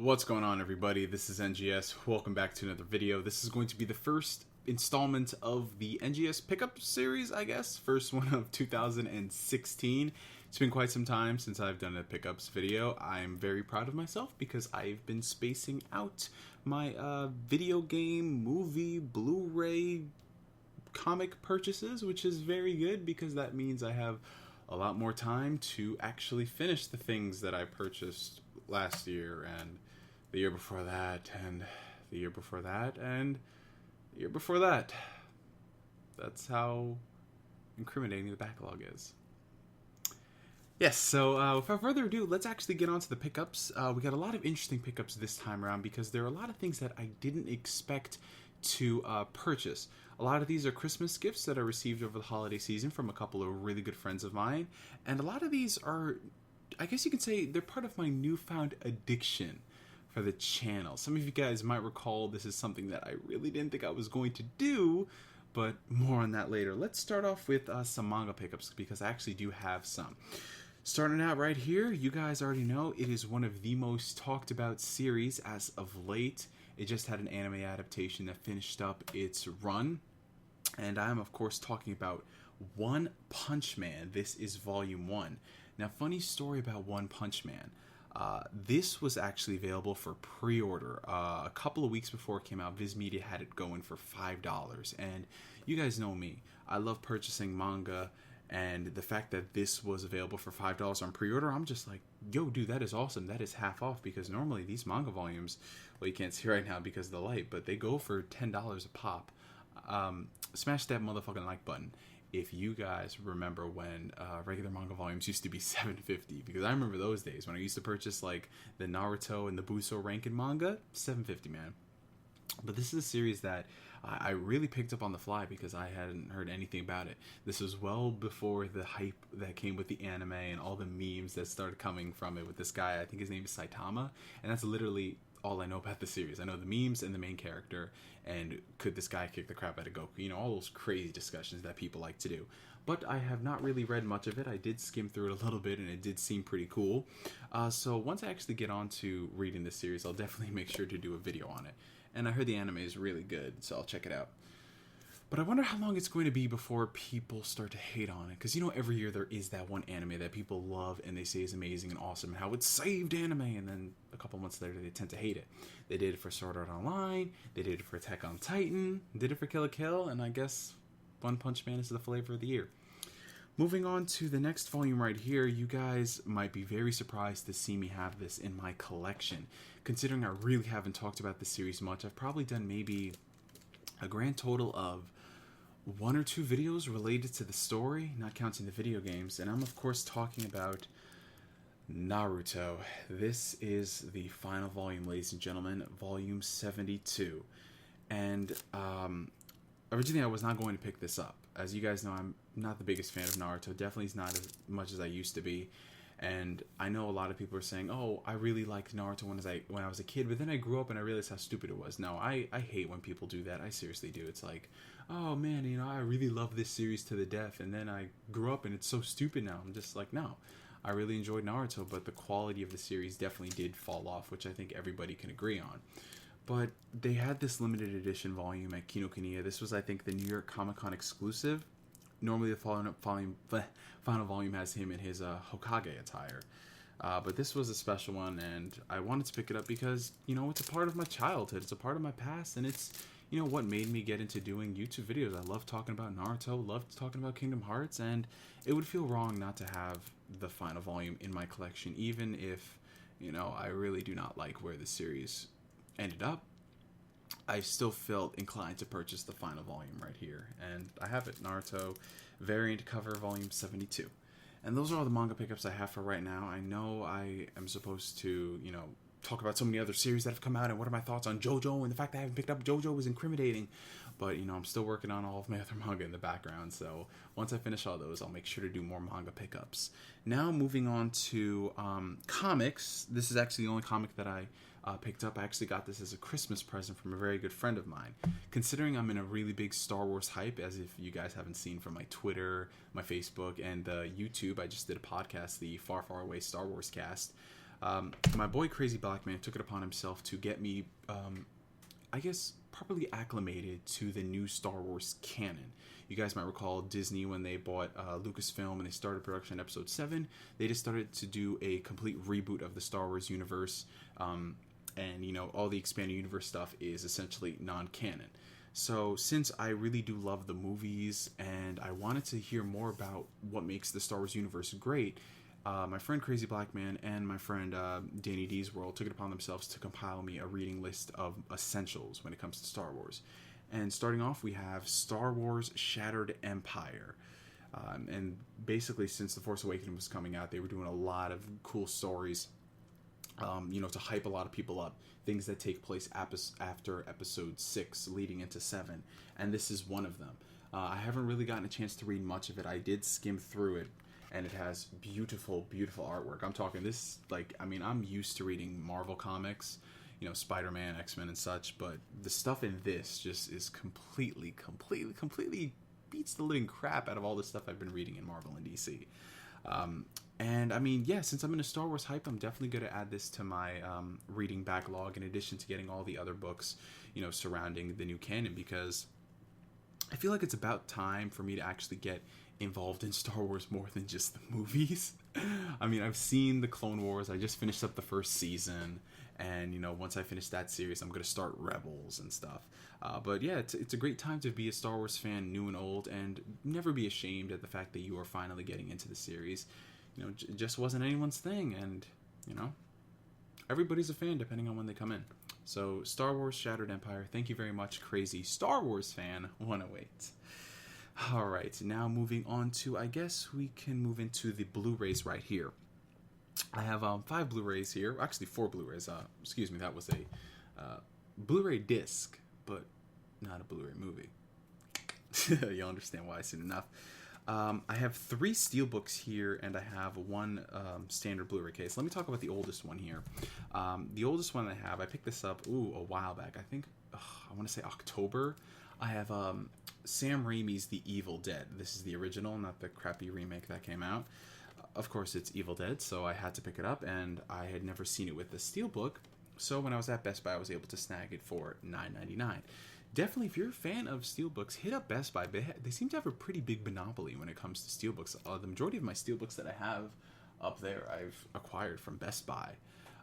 What's going on, everybody? This is NGS. Welcome back to another video. This is going to be the first installment of the NGS pickup series, I guess. First one of 2016. It's been quite some time since I've done a pickups video. I'm very proud of myself because I've been spacing out my video game, movie, Blu-ray, comic purchases, which is very good because that means I have a lot more time to actually finish the things that I purchased last year and the year before that and the year before that and the year before that. That's how incriminating the backlog is. Yes, so without further ado, let's actually get on to the pickups. We got a lot of interesting pickups this time around because there are a lot of things that I didn't expect to purchase. A lot of these are Christmas gifts that I received over the holiday season from a couple of really good friends of mine. And a lot of these are, I guess you could say, they're part of my newfound addiction for the channel. Some of you guys might recall this is something that I really didn't think I was going to do, but more on that later. Let's start off with some manga pickups because I actually do have some. Starting out right here, you guys already know it is one of the most talked about series as of late. It just had an anime adaptation that finished up its run. And I'm, of course, talking about One Punch Man. This is Volume 1. Now, funny story about One Punch Man. This was actually available for pre-order. A couple of weeks before it came out, Viz Media had it going for $5. And you guys know me. I love purchasing manga. And the fact that this was available for $5 on pre-order, I'm just like, yo, dude, that is awesome. That is half off because normally these manga volumes, well, you can't see right now because of the light, but they go for $10 a pop. Smash that motherfucking like button if you guys remember when regular manga volumes used to be $7.50, because I remember those days when I used to purchase like the Naruto and the Buso Rankin manga, $7.50, man. But this is a series that I really picked up on the fly because I hadn't heard anything about it. This was well before the hype that came with the anime and all the memes that started coming from it with this guy. I think his name is Saitama, and that's literally all I know about the series. I know the memes and the main character, and could this guy kick the crap out of Goku? You know, all those crazy discussions that people like to do. But I have not really read much of it. I did skim through it a little bit, and it did seem pretty cool. So once I actually get on to reading this series, I'll definitely make sure to do a video on it. And I heard the anime is really good, so I'll check it out. But I wonder how long it's going to be before people start to hate on it. Because, you know, every year there is that one anime that people love and they say is amazing and awesome and how it saved anime. And then a couple months later, they tend to hate it. They did it for Sword Art Online. They did it for Attack on Titan. Did it for Kill la Kill. And I guess One Punch Man is the flavor of the year. Moving on to the next volume right here, you guys might be very surprised to see me have this in my collection. Considering I really haven't talked about this series much, I've probably done maybe a grand total of 1 or 2 videos related to the story, not counting the video games, and I'm of course talking about Naruto. This is the final volume, ladies and gentlemen, volume 72. And originally I was not going to pick this up. As you guys know, I'm not the biggest fan of Naruto, definitely is not as much as I used to be. And I know a lot of people are saying, oh, I really liked Naruto when I was a kid, but then I grew up and I realized how stupid it was. No, I hate when people do that. I seriously do. It's like, oh man, you know, I really love this series to the death, and then I grew up and it's so stupid now. I'm just like, no, I really enjoyed Naruto, but the quality of the series definitely did fall off, which I think everybody can agree on. But they had this limited edition volume at Kinokuniya. This was, I think, the New York Comic Con exclusive. Normally the final volume has him in his Hokage attire. But this was a special one, and I wanted to pick it up because, you know, it's a part of my childhood. It's a part of my past, and it's, you know, what made me get into doing YouTube videos. I love talking about Naruto, loved talking about Kingdom Hearts, and it would feel wrong not to have the final volume in my collection, even if, you know, I really do not like where the series ended up. I still felt inclined to purchase the final volume right here, and I have it, Naruto variant cover volume 72. And those are all the manga pickups I have for right now. I know I am supposed to, you know, talk about so many other series that have come out and what are my thoughts on JoJo, and the fact that I haven't picked up JoJo was incriminating. But, you know, I'm still working on all of my other manga in the background, so once I finish all those, I'll make sure to do more manga pickups. Now, moving on to comics. This is actually the only comic that I picked up. I actually got this as a Christmas present from a very good friend of mine. Considering I'm in a really big Star Wars hype, as if you guys haven't seen from my Twitter, my Facebook, and YouTube, I just did a podcast, the Far, Far Away Star Wars cast. My boy Crazy Black Man took it upon himself to get me, I guess, properly acclimated to the new Star Wars canon. You guys might recall Disney when they bought Lucasfilm and they started production in Episode 7. They just started to do a complete reboot of the Star Wars universe. And, you know, all the expanded universe stuff is essentially non-canon. So since I really do love the movies and I wanted to hear more about what makes the Star Wars universe great, my friend Crazy Black Man and my friend Danny D's World took it upon themselves to compile me a reading list of essentials when it comes to Star Wars. And starting off, we have Star Wars Shattered Empire. And basically, since The Force Awakens was coming out, they were doing a lot of cool stories, you know, to hype a lot of people up. Things that take place after Episode 6, leading into 7. And this is one of them. I haven't really gotten a chance to read much of it. I did skim through it, and it has beautiful, beautiful artwork. I'm talking this, like, I mean, I'm used to reading Marvel comics, you know, Spider-Man, X-Men, and such, but the stuff in this just is completely beats the living crap out of all the stuff I've been reading in Marvel and DC. And I mean, yeah, since I'm in a Star Wars hype, I'm definitely going to add this to my reading backlog in addition to getting all the other books, you know, surrounding the new canon, because I feel like it's about time for me to actually get involved in Star Wars more than just the movies. I mean, I've seen the Clone Wars. I just finished up the first season, and, you know, once I finish that series, I'm going to start Rebels and stuff. But yeah, it's a great time to be a Star Wars fan, new and old, and never be ashamed at the fact that you are finally getting into the series. You know, it just wasn't anyone's thing, and, you know, everybody's a fan depending on when they come in. So, Star Wars Shattered Empire, thank you very much, Crazy Star Wars fan 108. Alright, now moving on to, I guess we can move into the Blu-rays right here. I have 5 Blu-rays here, actually 4 Blu-rays, excuse me, that was a Blu-ray disc, but not a Blu-ray movie. You'll understand why soon enough. I have 3 steelbooks here, and I have 1 standard Blu-ray case. Let me talk about the oldest one here. The oldest one I have, I picked this up, a while back. I think, I want to say October. I have Sam Raimi's The Evil Dead. This is the original, not the crappy remake that came out. Of course, it's Evil Dead, so I had to pick it up, and I had never seen it with the steelbook. So when I was at Best Buy, I was able to snag it for $9.99. Definitely, if you're a fan of steelbooks, hit up Best Buy. They seem to have a pretty big monopoly when it comes to steelbooks. The majority of my steelbooks that I have up there, I've acquired from Best Buy.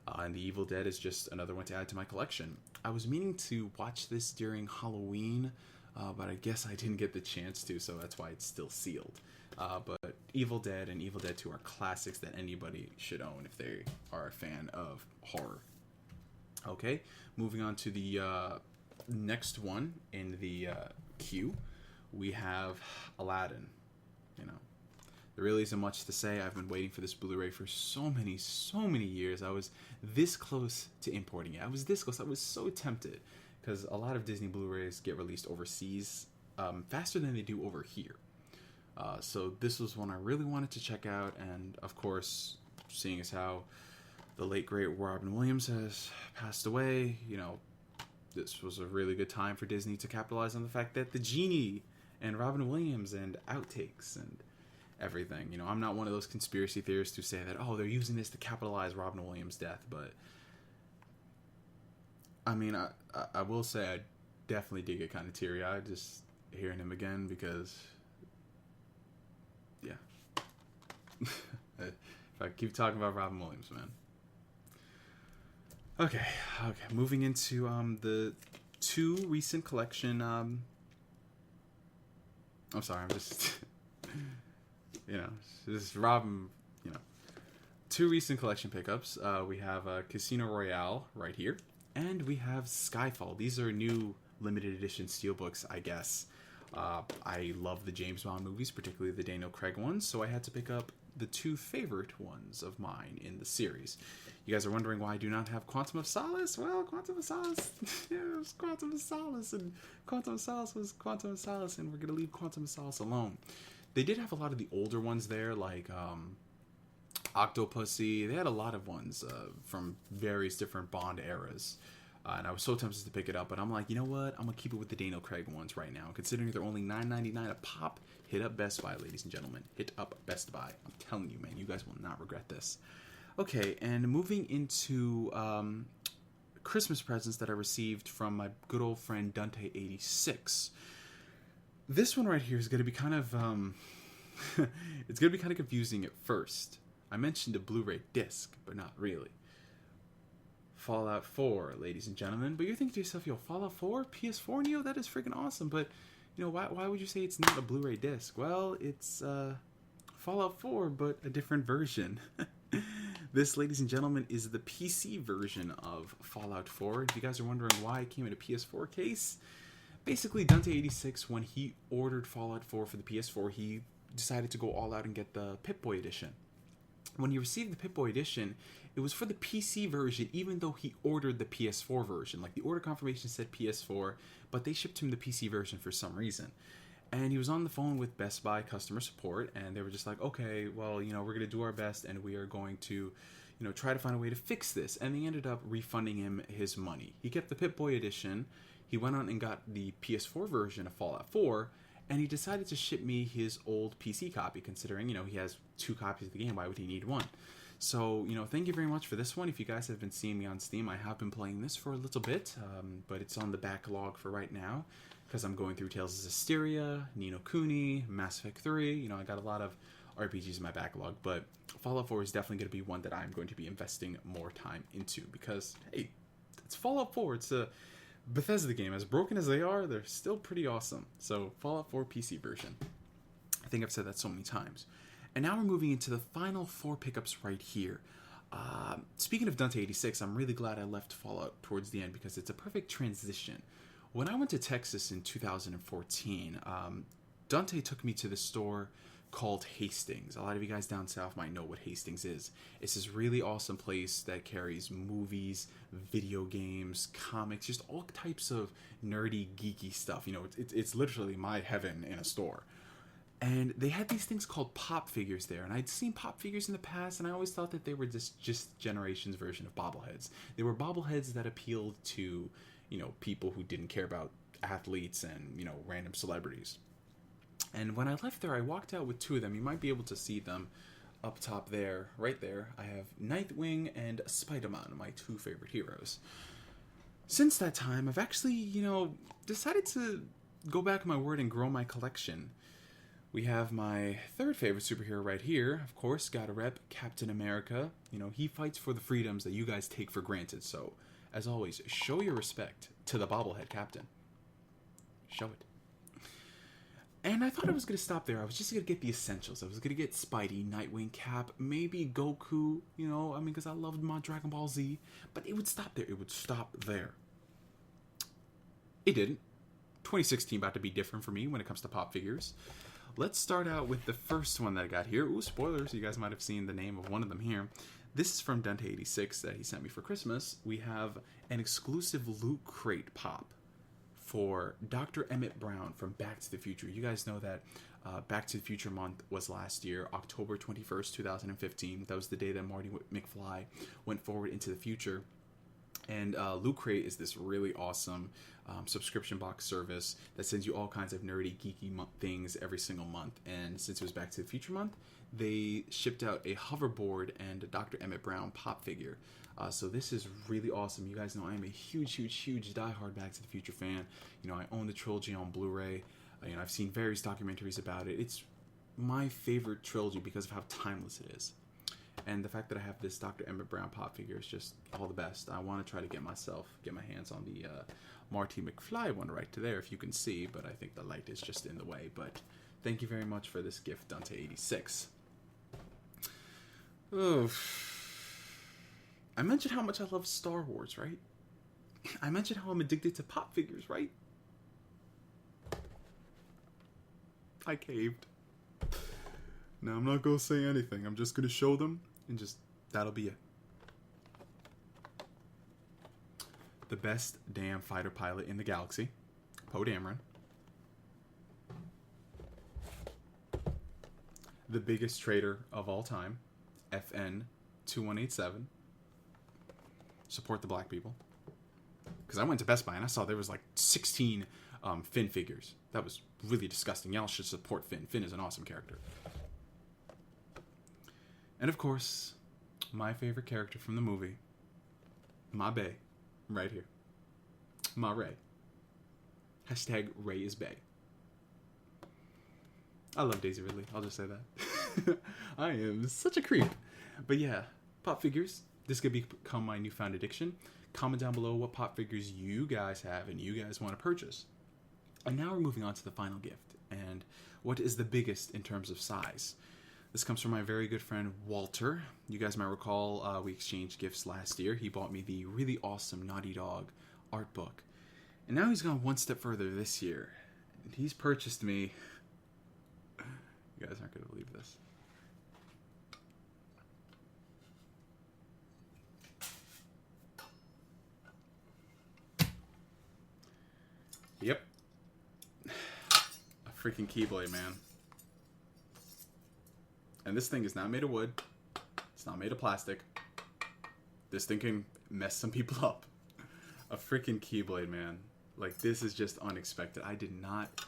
And The Evil Dead is just another one to add to my collection. I was meaning to watch this during Halloween, but I guess I didn't get the chance to, so that's why it's still sealed. But Evil Dead and Evil Dead 2 are classics that anybody should own if they are a fan of horror. Okay, moving on to the next one in the queue, we have Aladdin. You know, there really isn't much to say. I've been waiting for this Blu-ray for so many years. I was this close to importing it. I was this close. I was so tempted, because a lot of Disney Blu-rays get released overseas faster than they do over here. So this was one I really wanted to check out, and of course, seeing as how the late great Robin Williams has passed away, you know, this was a really good time for Disney to capitalize on the fact that the Genie and Robin Williams and outtakes and everything. You know, I'm not one of those conspiracy theorists who say that, oh, they're using this to capitalize Robin Williams' death, but I mean, I will say I definitely did get kind of teary-eyed just hearing him again, because yeah. If I keep talking about Robin Williams, man. Okay, moving into the 2 recent collection, I'm sorry, I'm just, you know, this is Robin, you know, 2 recent collection pickups. We have Casino Royale right here, and we have Skyfall. These are new limited edition steelbooks, I guess. I love the James Bond movies, particularly the Daniel Craig ones, so I had to pick up the 2 favorite ones of mine in the series. You guys are wondering why I do not have Quantum of Solace? Well, Quantum of Solace, yeah, it was Quantum of Solace, and Quantum of Solace was Quantum of Solace, and we're going to leave Quantum of Solace alone. They did have a lot of the older ones there, like Octopussy. They had a lot of ones from various different Bond eras. And I was so tempted to pick it up, but I'm like, you know what? I'm going to keep it with the Daniel Craig ones right now. Considering they're only $9.99 a pop, hit up Best Buy, ladies and gentlemen. Hit up Best Buy. I'm telling you, man, you guys will not regret this. Okay, and moving into Christmas presents that I received from my good old friend Dante86. This one right here is going to be kind of it's going to be kind of confusing at first. I mentioned a Blu-ray disc, but not really. Fallout 4, ladies and gentlemen. But you're thinking to yourself, yo, Fallout 4? PS4 Neo? That is freaking awesome. But, you know, why would you say it's not a Blu-ray disc? Well, it's Fallout 4, but a different version. This, ladies and gentlemen, is the PC version of Fallout 4. If you guys are wondering why it came in a PS4 case, basically Dante86, when he ordered Fallout 4 for the PS4, he decided to go all out and get the Pip-Boy edition. When he received the Pip-Boy edition, it was for the PC version, even though he ordered the PS4 version. Like, the order confirmation said PS4, but they shipped him the PC version for some reason. And he was on the phone with Best Buy customer support, and they were just like, okay, well, you know, we're going to do our best, and we are going to, you know, try to find a way to fix this. And they ended up refunding him his money. He kept the Pip-Boy edition. He went on and got the PS4 version of Fallout 4, and he decided to ship me his old PC copy, considering, you know, he has 2 copies of the game. Why would he need 1? So, you know, thank you very much for this one. If you guys have been seeing me on Steam, I have been playing this for a little bit, but it's on the backlog for right now, because I'm going through Tales of Zestiria, Ni no Kuni, Mass Effect 3. You know, I got a lot of RPGs in my backlog, but Fallout 4 is definitely going to be one that I'm going to be investing more time into, because, hey, it's Fallout 4. It's a Bethesda game. As broken as they are, they're still pretty awesome. So, Fallout 4 PC version. I think I've said that so many times. And now we're moving into the final 4 pickups right here. Speaking of Dante86, I'm really glad I left Fallout towards the end, because it's a perfect transition. When I went to Texas in 2014, Dante took me to the store called Hastings. A lot of you guys down south might know what Hastings is. It's this really awesome place that carries movies, video games, comics, just all types of nerdy, geeky stuff. You know, it's literally my heaven in a store. And they had these things called pop figures there. And I'd seen pop figures in the past, and I always thought that they were just Generation's version of bobbleheads. They were bobbleheads that appealed to, you know, people who didn't care about athletes and, you know, random celebrities. And when I left there, I walked out with 2 of them. You might be able to see them up top there, right there. I have Nightwing and Spider-Man, my 2 favorite heroes. Since that time, I've actually, you know, decided to go back on my word and grow my collection. We have my 3rd favorite superhero right here. Of course, gotta rep Captain America. You know, he fights for the freedoms that you guys take for granted. So, as always, show your respect to the bobblehead captain. Show it. And I thought I was going to stop there. I was just going to get the essentials. I was going to get Spidey, Nightwing, Cap, maybe Goku, you know, I mean, because I loved my Dragon Ball Z. But it would stop there. It would stop there. It didn't. 2016 about to be different for me when it comes to pop figures. Let's start out with the first one that I got here. Ooh, spoilers. You guys might have seen the name of one of them here. This is from Dante86 that he sent me for Christmas. We have an exclusive Loot Crate pop for Dr. Emmett Brown from Back to the Future. You guys know that Back to the Future month was last year, October 21st, 2015. That was the day that Marty McFly went forward into the future. And Loot Crate is this really awesome subscription box service that sends you all kinds of nerdy, geeky things every single month. And since it was Back to the Future month, they shipped out a hoverboard and a Dr. Emmett Brown pop figure. So this is really awesome. You guys know I am a huge diehard Back to the Future fan. You know, I own the trilogy on Blu-ray. You know, I've seen various documentaries about it. It's my favorite trilogy because of how timeless it is. And the fact that I have this Dr. Emmett Brown pop figure is just all the best. I want to try to get my hands on the Marty McFly one right to there, if you can see, but I think the light is just in the way. But thank you very much for this gift, Dante86. Oh, I mentioned how much I love Star Wars, right? I mentioned how I'm addicted to pop figures, right? I caved. Now, I'm not going to say anything. I'm just going to show them, and just, that'll be it. The best damn fighter pilot in the galaxy, Poe Dameron. The biggest trader of all time, FN 2187. Support the black people. Because I went to Best Buy and I saw there was like 16 Finn figures. That was really disgusting. Y'all should support Finn. Finn is an awesome character. And of course, my favorite character from the movie, my bae, right here. My Ray. Hashtag Ray is bae. I love Daisy Ridley. I'll just say that. I am such a creep. But yeah, pop figures. This could become my newfound addiction. Comment down below what pop figures you guys have and you guys want to purchase. And now we're moving on to the final gift. And what is the biggest in terms of size? This comes from my very good friend Walter. You guys might recall we exchanged gifts last year. He bought me the really awesome Naughty Dog art book. And now he's gone one step further this year. And he's purchased me... You guys aren't going to believe this. Yep. A freaking Keyblade, man. And this thing is not made of wood. It's not made of plastic. This thing can mess some people up. A freaking Keyblade, man. Like, this is just unexpected. I did not...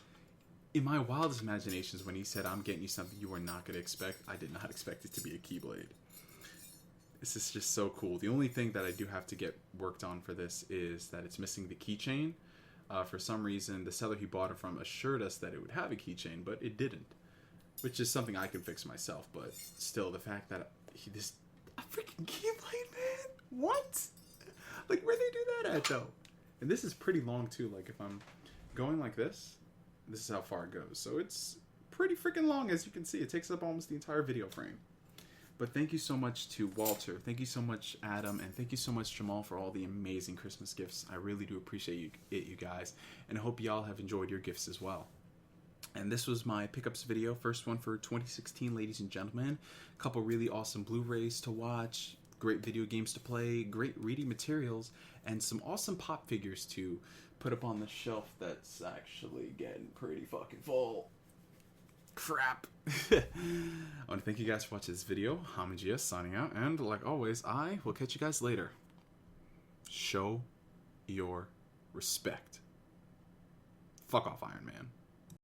In my wildest imaginations, when he said, I'm getting you something you are not going to expect, I did not expect it to be a Keyblade. This is just so cool. The only thing that I do have to get worked on for this is that it's missing the keychain. For some reason, the seller he bought it from assured us that it would have a keychain, but it didn't. Which is something I can fix myself, but still, the fact that this a freaking Keyblade, man? What? Like, where'd they do that at, though? And this is pretty long, too. Like, if I'm going like this is how far it goes. So it's pretty freaking long, as you can see. It takes up almost the entire video frame. But thank you so much to Walter. Thank you so much, Adam. And thank you so much, Jamal, for all the amazing Christmas gifts. I really do appreciate you guys. And I hope y'all have enjoyed your gifts as well. And this was my pickups video. First one for 2016, ladies and gentlemen. A couple really awesome Blu-rays to watch. Great video games to play. Great reading materials. And some awesome pop figures to put up on the shelf that's actually getting pretty fucking full. Crap. I want to thank you guys for watching this video. I'm NGS signing out. And like always, I will catch you guys later. Show your respect. Fuck off, Iron Man.